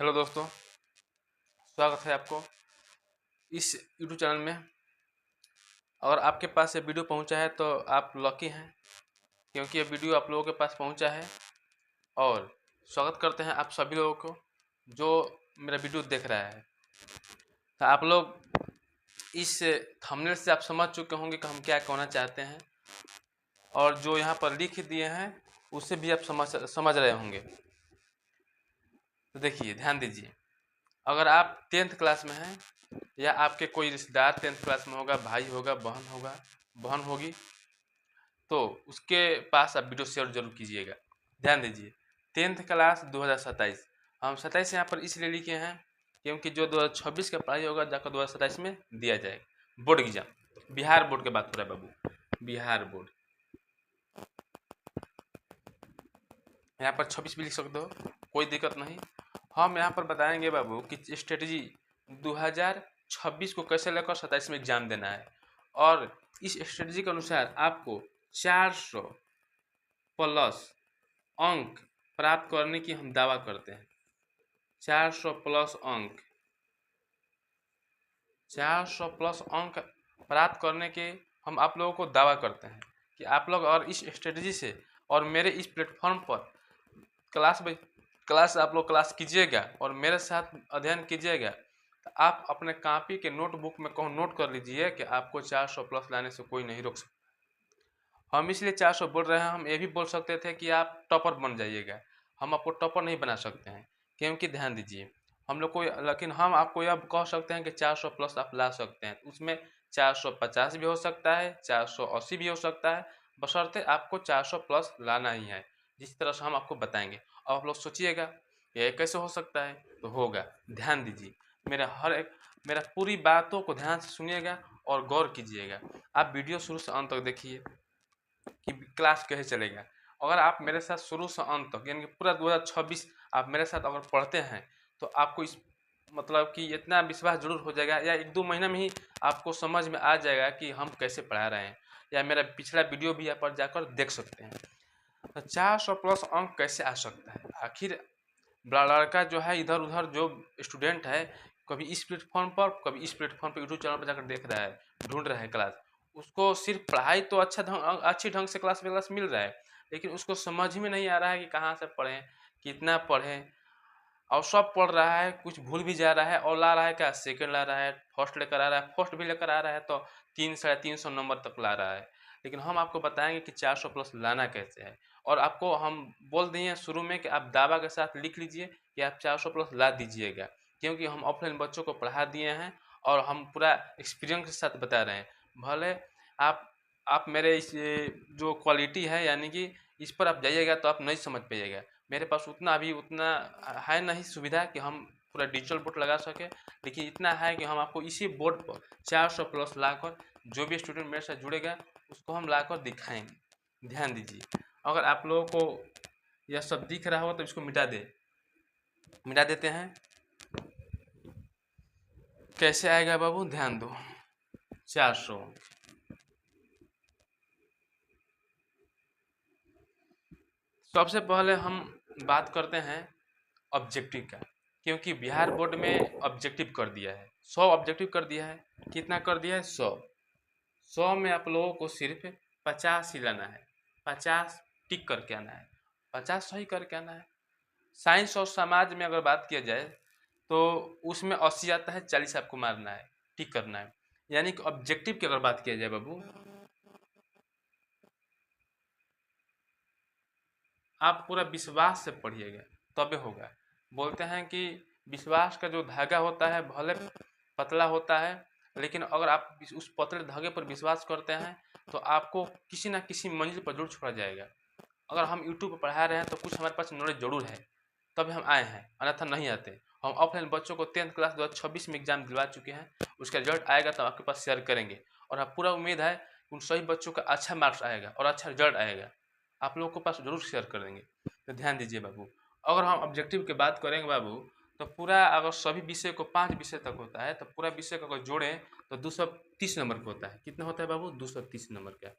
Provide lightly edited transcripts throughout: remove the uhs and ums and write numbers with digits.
Hello दोस्तों, स्वागत है आपको इस यूट्यूब चैनल में। अगर आपके पास ये वीडियो पहुंचा है तो आप लकी हैं, क्योंकि ये वीडियो आप लोगों के पास पहुंचा है। और स्वागत करते हैं आप सभी लोगों को जो मेरा वीडियो देख रहा है। तो आप लोग इस थंबनेल से आप समझ चुके होंगे कि हम क्या कहना चाहते हैं, और जो यहाँ पर लिख दिए हैं उससे भी आप समझ रहे होंगे। तो देखिए, ध्यान दीजिए। अगर आप 10th क्लास में हैं या आपके कोई रिश्तेदार 10th क्लास में होगा, भाई होगा, बहन होगी, तो उसके पास आप वीडियो शेयर जरूर कीजिएगा। ध्यान दीजिए, 10th क्लास 2027। हम 27 यहाँ पर इसलिए लिखे हैं क्योंकि जो 2026 का पढ़ाई होगा जाकर 2027 में दिया जाएगा बोर्ड एग्जाम। बिहार बोर्ड की बात हो रहा है बाबू, बिहार बोर्ड। यहाँ पर 26 भी लिख सकते हो, कोई दिक्कत नहीं। हम यहाँ पर बताएंगे बाबू कि स्ट्रेटजी 2026 को कैसे लेकर 27 में एग्जाम देना है। और इस स्ट्रेटजी के अनुसार आपको 400 प्लस अंक प्राप्त करने की हम दावा करते हैं। 400 प्लस अंक, 400 प्लस अंक प्राप्त करने के हम आप लोगों को दावा करते हैं कि आप लोग और इस स्ट्रेटजी से और मेरे इस प्लेटफॉर्म पर क्लास आप लोग क्लास कीजिएगा और मेरे साथ अध्ययन कीजिएगा। तो आप अपने कॉपी के नोटबुक में कहो नोट कर लीजिए कि आपको 400 प्लस लाने से कोई नहीं रोक सकता। हम इसलिए 400 बोल रहे हैं, हम ये भी बोल सकते थे कि आप टॉपर बन जाइएगा। हम आपको टॉपर नहीं बना सकते हैं, क्योंकि ध्यान दीजिए हम लोग को, लेकिन हम आपको यह कह सकते हैं कि 400 प्लस आप ला सकते हैं। उसमें 450 भी हो सकता है, 480 भी हो सकता है, बशर्ते आपको 400 प्लस लाना ही है, जिस तरह से हम आपको बताएंगे। अब आप लोग सोचिएगा ये कैसे हो सकता है, तो होगा। ध्यान दीजिए, मेरा पूरी बातों को ध्यान से सुनिएगा और गौर कीजिएगा। आप वीडियो शुरू से अंत तक देखिए कि क्लास कैसे चलेगा। अगर आप मेरे साथ शुरू से अंत तक यानी कि पूरा 2026 आप मेरे साथ अगर पढ़ते हैं तो आपको इस मतलब कि इतना विश्वास जरूर हो जाएगा, या 1-2 महीना में ही आपको समझ में आ जाएगा कि हम कैसे पढ़ा रहे हैं। या मेरा पिछला वीडियो भी यहाँ पर जाकर देख सकते हैं। तो 400 प्लस अंक कैसे आ सकता है? आखिर लड़का जो है इधर उधर जो स्टूडेंट है, कभी इस प्लेटफॉर्म पर कभी इस प्लेटफॉर्म पर यूट्यूब चैनल पर जाकर देख रहा है, ढूंढ रहा है क्लास। उसको सिर्फ पढ़ाई तो अच्छी ढंग से क्लास में मिल रहा है, लेकिन उसको समझ में नहीं आ रहा है कि कहाँ से पढ़ें, कितना पढ़ें। और सब पढ़ रहा है, कुछ भूल भी जा रहा है और ला रहा है क्या, सेकंड ला रहा है, फर्स्ट लेकर आ रहा है, फर्स्ट भी लेकर आ रहा है तो 300-350 नंबर तक ला रहा है। लेकिन हम आपको बताएंगे कि 400 प्लस लाना कैसे है। और आपको हम बोल दिए शुरू में कि आप दावा के साथ लिख लीजिए कि आप 400 प्लस ला दीजिएगा, क्योंकि हम ऑफलाइन बच्चों को पढ़ा दिए हैं और हम पूरा एक्सपीरियंस के साथ बता रहे हैं। भले आप मेरे इस जो क्वालिटी है यानी कि इस पर आप जाइएगा तो आप नहीं समझ पाइएगा। मेरे पास उतना है नहीं सुविधा कि हम पूरा डिजिटल बोर्ड लगा सके, लेकिन इतना है कि हम आपको इसी बोर्ड पर 400 प्लस लाकर जो भी स्टूडेंट मेरे साथ जुड़ेगा उसको हम लाकर दिखाएंगे। ध्यान दीजिए, अगर आप लोगों को यह सब दिख रहा हो तो इसको मिटा देते हैं। कैसे आएगा बाबू, ध्यान दो। 400, सबसे पहले हम बात करते हैं ऑब्जेक्टिव का, क्योंकि बिहार बोर्ड में ऑब्जेक्टिव कर दिया है, 100 ऑब्जेक्टिव कर दिया है। कितना कर दिया है? 100 में आप लोगों को सिर्फ 50 ही लाना है। 50 टिक करके आना है, 50 सही करके आना है। साइंस और समाज में अगर बात किया जाए तो उसमें 80 आता है, 40 आपको मारना है, टिक करना है। यानी कि ऑब्जेक्टिव की अगर बात किया जाए बाबू, आप पूरा विश्वास से पढ़िएगा तबे होगा। बोलते हैं कि विश्वास का जो धागा होता है भले पतला होता है, लेकिन अगर आप उस पतले धागे पर विश्वास करते हैं तो आपको किसी ना किसी मंजिल पर जरूर छोड़ा जाएगा। अगर हम यूट्यूब पर पढ़ा रहे हैं तो कुछ हमारे पास नॉलेज जरूर है, तभी हम आए हैं, अन्यथा नहीं आते। हम ऑफलाइन बच्चों को 10th क्लास 2026 में एग्जाम दिलवा चुके हैं, उसका रिजल्ट आएगा तो आपके पास शेयर करेंगे। और आप पूरा उम्मीद है उन सभी बच्चों का अच्छा मार्क्स आएगा और अच्छा रिजल्ट आएगा, आप लोगों के पास जरूर शेयर कर देंगे। तो ध्यान दीजिए बाबू, अगर हम ऑब्जेक्टिव की बात करेंगे बाबू, तो पूरा अगर सभी विषय को 5 विषय तक होता है तो पूरा विषय को अगर जोड़ें तो 230 नंबर का होता है। कितना होता है बाबू? 230 नंबर का,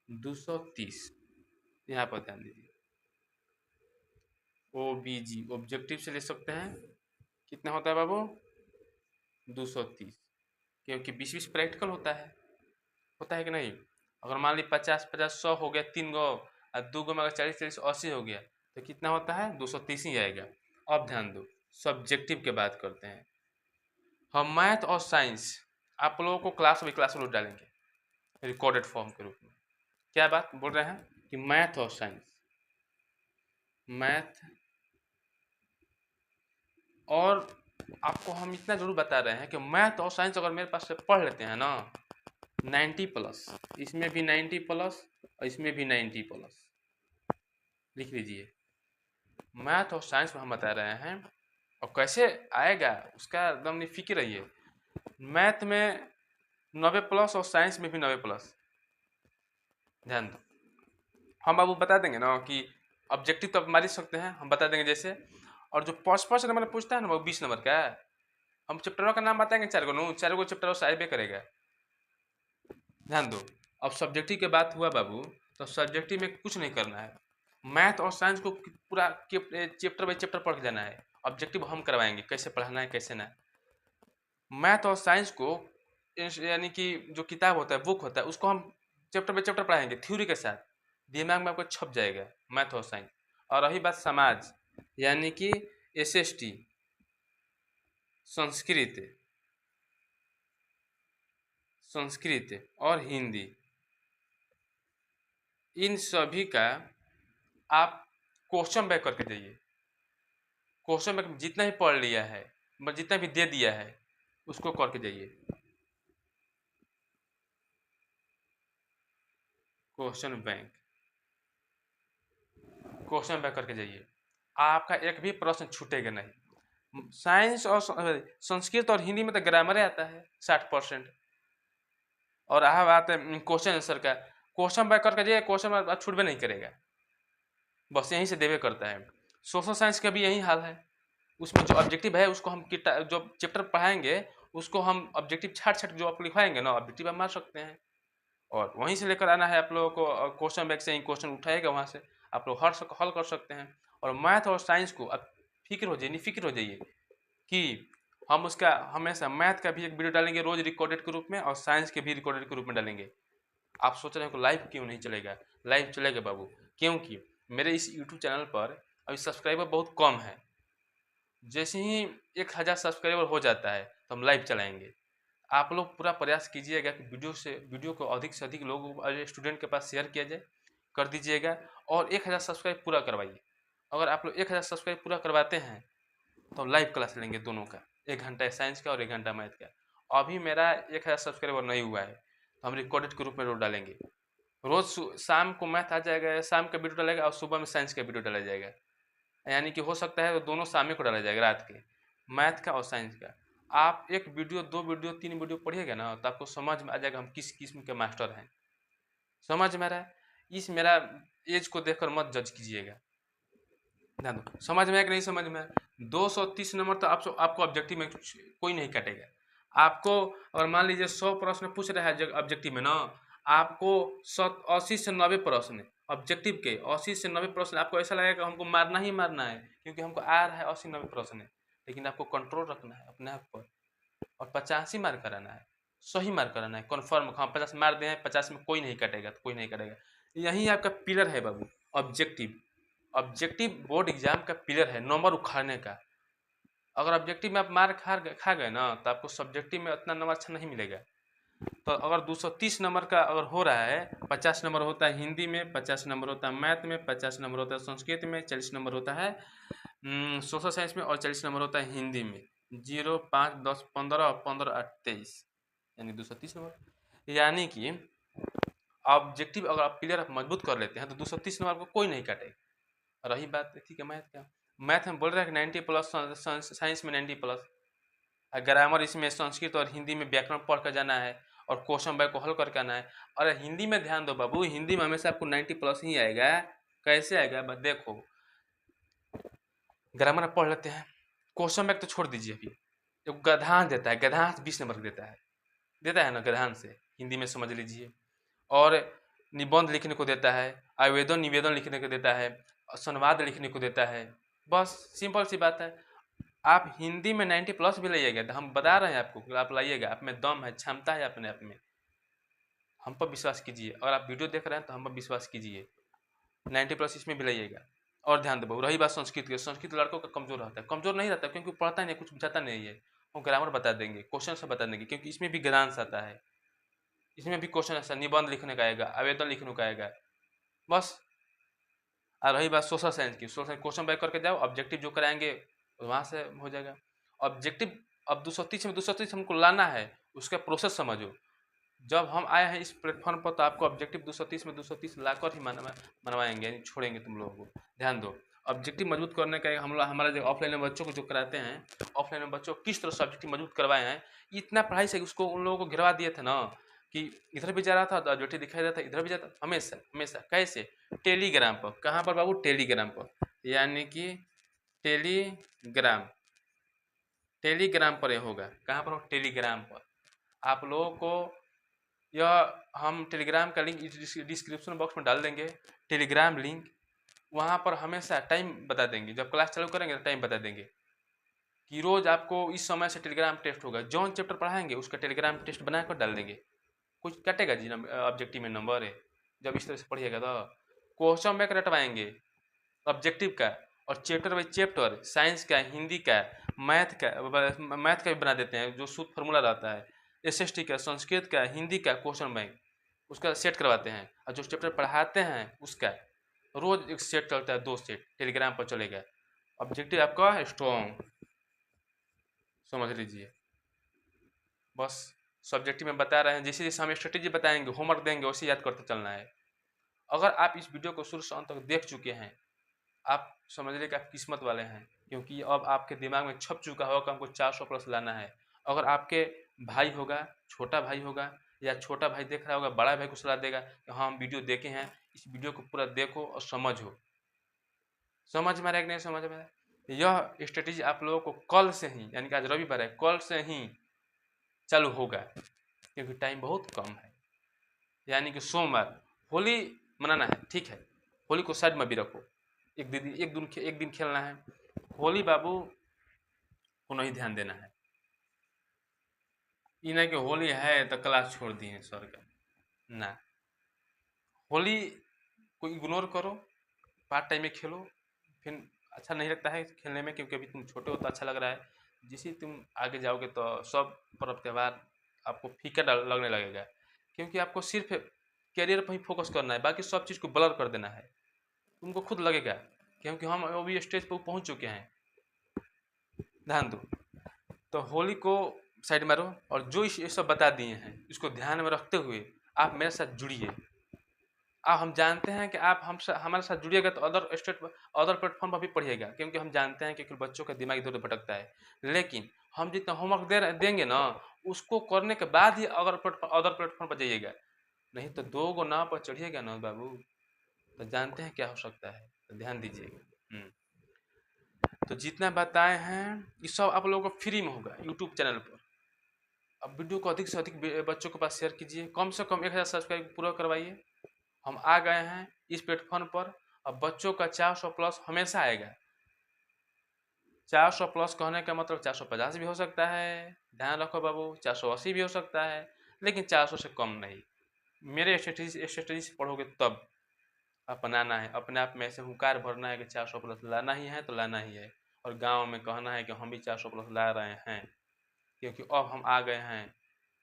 230। यहाँ पर ध्यान दीजिए, OBG ऑब्जेक्टिव से ले सकते हैं कितना होता है बाबू? 230, क्योंकि 20-20 प्रैक्टिकल होता है कि नहीं? अगर मान ली 50-50 100 हो गया, 3 गो और 2 गो में अगर 40-40 80 हो गया, तो कितना होता है? 230 ही आएगा। अब ध्यान दो, सब्जेक्टिव के बात करते हैं हम। मैथ और साइंस आप लोगों को क्लास में डालेंगे रिकॉर्डेड फॉर्म के रूप में। क्या बात बोल रहे हैं कि मैथ और साइंस, मैथ और आपको हम इतना जरूर बता रहे हैं कि मैथ और साइंस अगर मेरे पास से पढ़ लेते हैं ना, 90+, इसमें भी 90+ और इसमें भी 90+, लिख लीजिए। मैथ और साइंस में हम बता रहे हैं, और कैसे आएगा उसका एकदम नहीं फिक्र रहिए। मैथ में 90+ और साइंस में भी 90+। ध्यान दो, हम बाबू बता देंगे ना कि ऑब्जेक्टिव तो आप मार ही सकते हैं, हम बता देंगे जैसे। और जो 5 नंबर पूछता है ना वो 20 नंबर का, हम चैप्टरों का नाम बताएंगे 4 गो, 4 गो चैप्टर साइबे करेगा। ध्यान दो, अब सब्जेक्टिव की बात हुआ बाबू, तो सब्जेक्टिव में कुछ नहीं करना है। मैथ और साइंस को पूरा चैप्टर बाई चैप्टर पढ़ के जाना है। ऑब्जेक्टिव हम करवाएंगे कैसे पढ़ाना है कैसे ना। मैथ और साइंस को यानी कि जो किताब होता है, बुक होता है, उसको हम चैप्टर बाई चैप्टर पढ़ाएंगे थ्योरी के साथ, दिमाग में आपको छप जाएगा मैथ और साइंस। और रही बात समाज यानी कि SST, संस्कृत और हिंदी, इन सभी का आप क्वेश्चन बैक करके जाइए। क्वेश्चन बैक जितना ही पढ़ लिया है, मतलब जितना भी दे दिया है, उसको करके जाइए। क्वेश्चन बैंक करके जाइए, आपका एक भी प्रश्न छूटेगा नहीं। साइंस और संस्कृत और हिंदी में तो ग्रामर आता है 60%। और रहा बात है क्वेश्चन आंसर का, क्वेश्चन बैक करके जाइए, क्वेश्चन छूटबे नहीं करेगा, बस यहीं से देवे करता है। सोशल साइंस का भी यही हाल है, उसमें जो ऑब्जेक्टिव है उसको हम जो चैप्टर पढ़ाएंगे उसको हम ऑब्जेक्टिव छाट जो आप लिखवाएंगे ना, ऑब्जेक्टिव हम मार सकते हैं। और वहीं से लेकर आना है आप लोगों को, क्वेश्चन बैग से ही क्वेश्चन उठाएगा, वहाँ से आप लोग हल कर सकते हैं। और मैथ और साइंस को अब फिक्र हो जाइए, निफिक्र हो जाइए कि हम उसका हमेशा मैथ का भी एक वीडियो डालेंगे रोज रिकॉर्डेड के रूप में, और साइंस के भी रिकॉर्डेड के रूप में डालेंगे। आप सोच रहे हैं कि लाइव क्यों नहीं चलेगा? लाइव चलेगा बाबू, क्योंकि मेरे इस यूट्यूब चैनल पर अभी सब्सक्राइबर बहुत कम है। जैसे ही 1000 सब्सक्राइबर हो जाता है तो हम लाइव चलाएंगे। आप लोग पूरा प्रयास कीजिएगा कि वीडियो को अधिक से अधिक लोगों स्टूडेंट के पास शेयर किया जाए, कर दीजिएगा। और 1000 सब्सक्राइब पूरा करवाइए। अगर आप लोग 1000 सब्सक्राइब पूरा करवाते हैं तो लाइव क्लास लेंगे दोनों का, 1 घंटा साइंस का और 1 घंटा मैथ का। अभी मेरा 1000 सब्सक्राइबर नहीं हुआ है तो हम रिकॉर्डेड के रूप में रोज डालेंगे। रोज शाम को मैथ आ जाएगा, शाम का वीडियो डालेगा, और सुबह में साइंस का वीडियो डाला जाएगा। यानी कि हो सकता है तो दोनों शाम को डाला जाएगा, रात के, मैथ का और साइंस का। आप 1 वीडियो 2 वीडियो 3 वीडियो पढ़िएगा ना तो आपको समझ में आ जाएगा हम किस किस्म के मास्टर हैं। समझ में आ रहा है? इस मेरा एज को देखकर मत जज कीजिएगा। ध्यान दो, समझ में आया कि नहीं समझ में आया? 230 नंबर तो आपको ऑब्जेक्टिव में कोई नहीं काटेगा। आपको अगर मान लीजिए 100 प्रश्न पूछ रहा है ऑब्जेक्टिव में ना, आपको 80 से 90 प्रश्न ऑब्जेक्टिव के, 80 से 90 प्रश्न आपको ऐसा लगेगा हमको मारना ही मारना है, क्योंकि हमको आ रहा है 80-90 प्रश्न। लेकिन आपको कंट्रोल रखना है अपने आप पर, और 50 ही मार्क कराना है, सही मार्क कराना है, कन्फर्म। हाँ 50 मार दे हैं, 50 में कोई नहीं कटेगा तो कोई नहीं कटेगा। यही आपका पिलर है बाबू, ऑब्जेक्टिव। ऑब्जेक्टिव बोर्ड एग्जाम का पिलर है, नंबर उखाड़ने का। अगर ऑब्जेक्टिव में आप मार खा गए ना तो आपको सब्जेक्टिव में उतना नंबर अच्छा नहीं मिलेगा। तो अगर 230 नंबर का अगर हो रहा है, 50 नंबर होता है हिंदी में, 50 नंबर होता है मैथ में, 50 नंबर होता है संस्कृत में, 40 नंबर होता है सोशल साइंस में, और 40 नंबर होता है हिंदी में। 0, 5, 10, 15 और 15, 8, 23, यानी 230 नंबर। यानी कि ऑब्जेक्टिव अगर आप क्लियर आप मजबूत कर लेते हैं तो 230 नंबर को कोई नहीं काटेगा। रही बात ठीक है मैथ का, मैथ में बोल रहे हैं कि 90+, साइंस में 90+, ग्रामर इसमें संस्कृत और हिंदी में व्याकरण पढ़ कर जाना है, और क्वेश्चन बैंक को हल करके आना है। और हिंदी में ध्यान दो बाबू, हिंदी में हमेशा आपको 90+ ही आएगा। कैसे आएगा बस देखो, ग्रामर पढ़ लेते हैं, क्वेश्चन बैंक तो छोड़ दीजिए। अभी जो गधान देता है, गधान 20 नंबर देता है ना, गधान से हिंदी में समझ लीजिए। और निबंध लिखने को देता है, आवेदन निवेदन लिखने को देता है, संवाद लिखने को देता है। बस सिंपल सी बात है। आप हिंदी में 90+ भी लाइएगा, तो हम बता रहे हैं आपको कि आप लाइएगा, आप में दम है, क्षमता है अपने आप में, हम पर विश्वास कीजिए। और आप वीडियो देख रहे हैं तो हम पर विश्वास कीजिए, 90+ इसमें भी लाइएगा। और ध्यान दो, रही बात संस्कृत की, संस्कृत लड़कों का कमजोर रहता है, कमजोर नहीं रहता क्योंकि पढ़ता नहीं, कुछ बुझाता नहीं है, वो ग्रामर बता देंगे, क्वेश्चन से बता देंगे, क्योंकि इसमें भी गद्यांश आता है, इसमें भी क्वेश्चन ऐसा निबंध लिखने का आएगा, आवेदन लिखने का आएगा, बस। और रही बात सोशल साइंस की, सोशल साइंस क्वेश्चन बैक करके जाओ, ऑब्जेक्टिव जो कराएंगे वहाँ से हो जाएगा। ऑब्जेक्टिव अब 230 में 230 हमको लाना है, उसका प्रोसेस समझो। जब हम आए हैं इस प्लेटफॉर्म पर तो आपको ऑब्जेक्टिव 230 में 230 लाकर ही मनवाएंगे, यानी छोड़ेंगे तुम लोगों को। ध्यान दो, ऑब्जेक्टिव मजबूत करने का हम लोग, हमारा जो ऑफलाइन में बच्चों को जो कराते हैं, ऑफलाइन में बच्चों को किस तरह से ऑब्जेक्टिव मजबूत करवाए हैं, इतना पढ़ाई से उसको उन लोगों को गिरवा दिए थे ना कि इधर भी जा रहा था तो ऑब्जेक्टिव दिखाई देता था, इधर भी जाता, हमेशा हमेशा। कैसे? टेलीग्राम पर। कहाँ पर बाबू? टेलीग्राम पर, यानी कि टेलीग्राम, टेलीग्राम पर ये होगा। कहाँ पर हो? टेलीग्राम पर। आप लोगों को यह हम टेलीग्राम का लिंक डिस्क्रिप्शन बॉक्स में डाल देंगे, टेलीग्राम लिंक। वहाँ पर हमेशा टाइम बता देंगे, जब क्लास चालू करेंगे तो टाइम बता देंगे कि रोज़ आपको इस समय से टेलीग्राम टेस्ट होगा। जौन चैप्टर पढ़ाएंगे उसका टेलीग्राम टेस्ट बनाकर डाल देंगे। कुछ कटेगा जी ऑब्जेक्टिव में नंबर है जब इस तरह से पढ़िएगा तो। क्वेश्चन बैंक रटवाएंगे ऑब्जेक्टिव का, और चैप्टर बाई चैप्टर, साइंस का, हिंदी का, मैथ का भी बना देते हैं, जो शुद्ध फार्मूला रहता है, एसएसटी का, संस्कृत का, हिंदी का क्वेश्चन बैंक उसका सेट करवाते हैं। और जो चैप्टर पढ़ाते हैं उसका रोज एक सेट चलता है, 2 सेट टेलीग्राम पर चलेगा। ऑब्जेक्टिव आपका स्ट्रॉन्ग, समझ लीजिए। बस सब्जेक्टिव में बता रहे हैं, जैसे जैसे हम स्ट्रेटेजी बताएंगे, होमवर्क देंगे, वैसे याद करते चलना है। अगर आप इस वीडियो को शुरू से अंत तक देख चुके हैं, आप समझ लीजिए कि आप किस्मत वाले हैं, क्योंकि अब आपके दिमाग में छप चुका होगा कि हमको 400+ लाना है। अगर आपके भाई होगा, छोटा भाई होगा, या छोटा भाई देख रहा होगा, बड़ा भाई को सलाह देगा कि हाँ हम वीडियो देखे हैं, इस वीडियो को पूरा देखो और समझो। समझ में आ रहा है कि नहीं समझ में आ रहा है? यह स्ट्रेटेजी आप लोगों को कल से ही, यानी कि आज रविवार है, कल से ही चालू होगा, क्योंकि टाइम बहुत कम है। यानी कि सोमवार होली मनाना है, ठीक है, होली को साइड में भी रखो, एक दिन खेलना है। होली बाबू को नहीं ध्यान देना है, ये नहीं कि होली है तो क्लास छोड़ दिए सर का, ना। होली को इग्नोर करो, पार्ट टाइम में खेलो, फिर अच्छा नहीं लगता है खेलने में, क्योंकि अभी तुम छोटे हो तो अच्छा लग रहा है। जिसे तुम आगे जाओगे तो सब पर्व त्यौहार आपको फीका लगने लगेगा, क्योंकि आपको सिर्फ कैरियर पर ही फोकस करना है, बाकी सब चीज़ को ब्लर कर देना है। तुमको खुद लगेगा, क्योंकि हम अभी स्टेज पर पहुंच चुके हैं। ध्यान दो, तो होली को साइड में रहो, और जो ये सब बता दिए हैं इसको ध्यान में रखते हुए आप मेरे साथ जुड़िए। आप, हम जानते हैं कि आप हमारे साथ जुड़िएगा तो अदर प्लेटफॉर्म पर भी पढ़िएगा, क्योंकि हम जानते हैं कि बच्चों का दिमाग इधर उधर भटकता है। लेकिन हम जितना होमवर्क देंगे ना, उसको करने के बाद ही अदर प्लेटफॉर्म पर जाइएगा। नहीं तो 2 गो नाव पर चढ़िएगा ना बाबू, तो जानते हैं क्या हो सकता है, तो ध्यान दीजिएगा। तो जितना बताए हैं ये सब आप लोगों को फ्री में होगा यूट्यूब चैनल पर। अब वीडियो को अधिक से अधिक बच्चों के पास शेयर कीजिए, कम से कम 1000 सब्सक्राइब पूरा करवाइए। हम आ गए हैं इस प्लेटफॉर्म पर, अब बच्चों का 400+ हमेशा आएगा। 400+ कहने का मतलब 450 भी हो सकता है, ध्यान रखो बाबू, 480 भी हो सकता है, लेकिन 400 से कम नहीं। मेरे स्ट्रेटेजी से पढ़ोगे तब अपनाना है, अपने आप में ऐसे हुंकार भरना है कि 400+ लाना ही है तो लाना ही है, और गांव में कहना है कि हम भी 400+ ला रहे हैं, क्योंकि अब हम आ गए हैं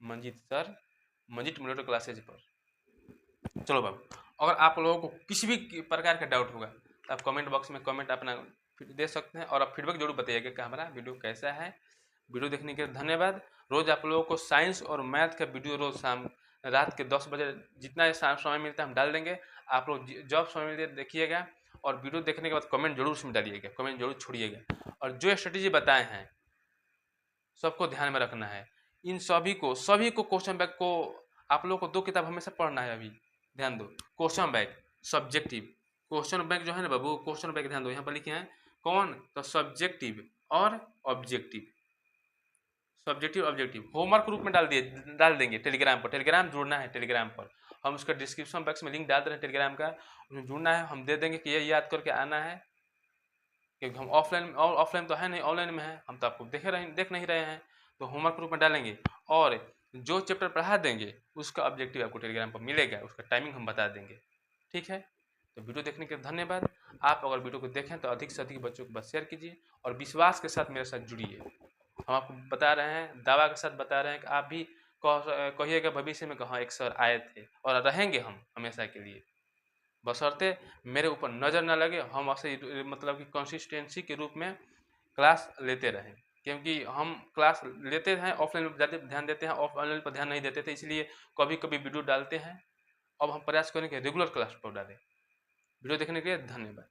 मंजीत मिलिट्री क्लासेज पर। चलो बाबू, अगर आप लोगों को किसी भी प्रकार का डाउट होगा तो आप कमेंट बॉक्स में कमेंट अपना दे सकते हैं, और आप फीडबैक जरूर बताइएगा कि हमारा वीडियो कैसा है। वीडियो देखने के लिए धन्यवाद। रोज़ आप लोगों को साइंस और मैथ का वीडियो रोज़ शाम रात के 10 बजे जितना समय मिलता है हम डाल देंगे। आप लोग जब समय मिलते देखिएगा, और वीडियो देखने के बाद कमेंट जरूर उसमें डालिएगा, कमेंट जरूर छोड़िएगा। और जो स्ट्रेटेजी बताए हैं सबको ध्यान में रखना है। इन सभी को क्वेश्चन बैंक को आप लोग को 2 किताब हमेशा पढ़ना है। अभी ध्यान दो, question bank, subjective. Question bank जो है ना बाबू, क्वेश्चन बैंक ध्यान दो, यहाँ पर लिखे हैं कौन, तो सब्जेक्टिव और ऑब्जेक्टिव। सब्जेक्टिव ऑब्जेक्टिव होमवर्क रूप में डाल देंगे टेलीग्राम पर। टेलीग्राम जुड़ना है टेलीग्राम पर, हम उसका डिस्क्रिप्शन बॉक्स में लिंक डाल रहे हैं टेलीग्राम का, उसमें जुड़ना है। हम दे देंगे कि ये याद करके आना है, क्योंकि हम ऑफलाइन तो है नहीं, ऑनलाइन में है, हम तो आपको देख नहीं रहे हैं, तो होमवर्क ग्रुप में डालेंगे और जो चैप्टर पढ़ा देंगे उसका ऑब्जेक्टिव आपको टेलीग्राम पर मिलेगा, उसका टाइमिंग हम बता देंगे। ठीक है, तो वीडियो देखने के लिए धन्यवाद। आप अगर वीडियो को देखें तो अधिक से अधिक बच्चों के पास शेयर कीजिए और विश्वास के साथ मेरे साथ जुड़िए। हम आपको बता रहे हैं, दावा के साथ बता रहे हैं कि आप भी कहिएगा भविष्य में कि हाँ एक सर आए थे, और रहेंगे हम हमेशा के लिए, बशर्ते मेरे ऊपर नज़र न लगे, हम ऐसे मतलब कि कंसिस्टेंसी के रूप में क्लास लेते रहें। क्योंकि हम क्लास लेते हैं ऑफलाइन में ज़्यादा ध्यान देते हैं, ऑनलाइन पर ध्यान नहीं देते थे, इसलिए कभी कभी वीडियो डालते हैं। अब हम प्रयास करें कि रेगुलर क्लास पर डालें। वीडियो देखने के लिए धन्यवाद।